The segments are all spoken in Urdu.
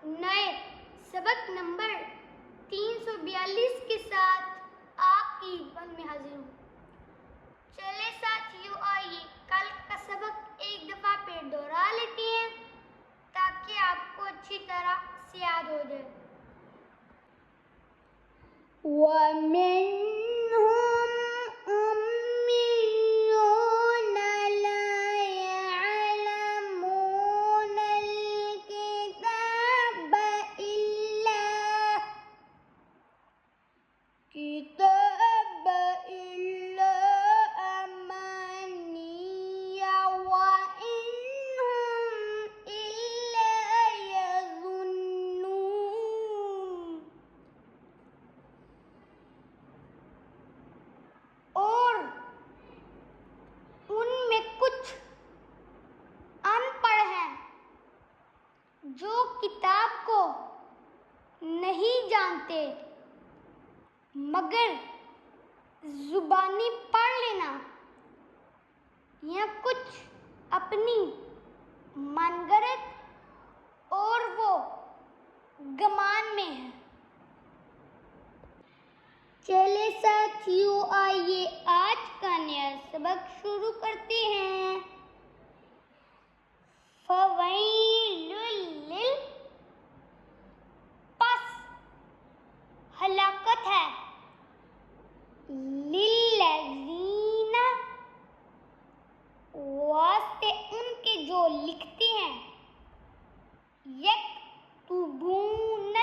نئے سبق نمبر 342 کے ساتھ آپ کی خدمت میں حاضر ہوں۔ چلے ساتھیوں، آئیے کل کا سبق ایک دفعہ پھر دوہرا لیتے ہیں تاکہ آپ کو اچھی طرح سے یاد ہو جائے۔ وَمِنْهُمْ أُمِّيُّونَ لَا يَعْلَمُونَ الْكِتَابَ إِلَّا أَمَانِيَّ وَإِنْ هُمْ إِلَّا يَظُنُّونَ۔ اور ان میں کچھ ان پڑھ ہیں جو کتاب کو نہیں جانتے مگر زبانی پڑھ لینا، یا کچھ اپنی من گھڑت اور وہ گمان میں ہیں۔ چلے ساتھیوں، آئیے آج کا نیا سبق شروع کرتے ہیں۔ فَوَيْلٌ پس ہلاکت ہے، لِلَّذِينَ واسطے ان کے جو لکھتے ہیں، یکتبون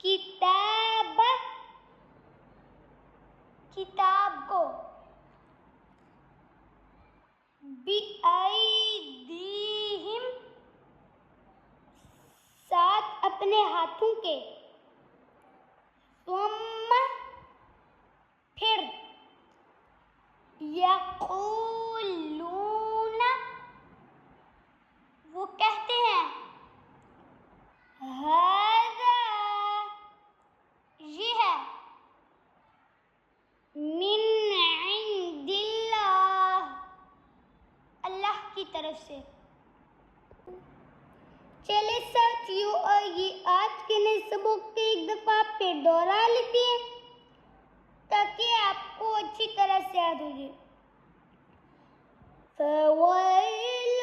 الکتاب کتاب کو، بِأَیْدِیہم ساتھ اپنے ہاتھوں کے، ثم پھر یقولون وہ کہتے ہیں، ھذا یہ ہے، من عند اللہ اللہ کی طرف سے۔ چلے ساتھیوں، آئیے آج کے نئے سبق کے ایک دفعہ پھر دوہرا لیتے ہیں تاکہ آپ کو اچھی طرح سے یاد ہو جائے۔ فَوَيْلٌ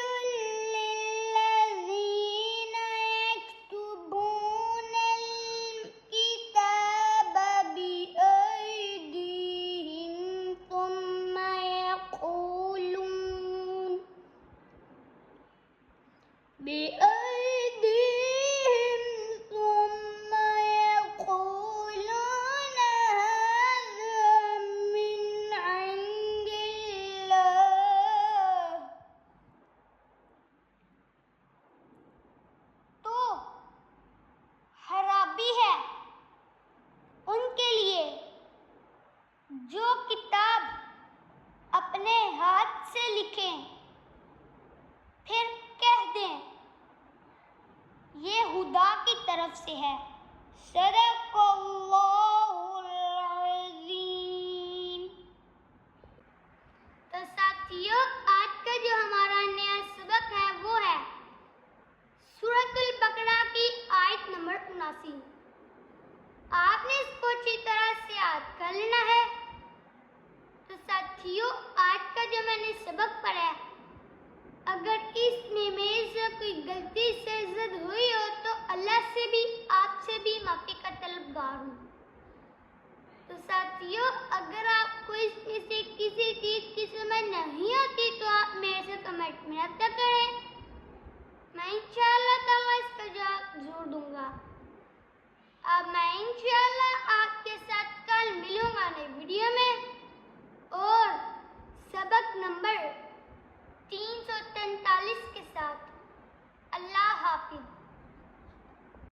لِلَّذِينَ يَكْتُبُونَ الْكِتَابَ بِأَیْدِیہِمْ ثُمَّ یقولون ھذا من عند اللہ، تو خرابی ہے ان کے لیے جو کتاب اپنے ہاتھ سے لکھیں پھر کہہ دیں یہ خدا کی طرف سے ہے۔ صدق اللہ العظیم۔ تو ساتھیوں، آج کا جو ہمارا نیا سبق ہے وہ ہے سورۃ البقرہ کی آیت نمبر 79۔ آپ نے اس کو اچھی طرح سے یاد کر لینا ہے۔ تو ساتھیوں، آج کا جو میں نے سبق پڑھا ہے، اگر اس میں میرے سے کوئی غلطی سے زد ہوئی ہو تو اللہ سے بھی آپ سے بھی معافی کا طلبگار ہوں۔ تو ساتھیوں، اگر آپ کو اس میں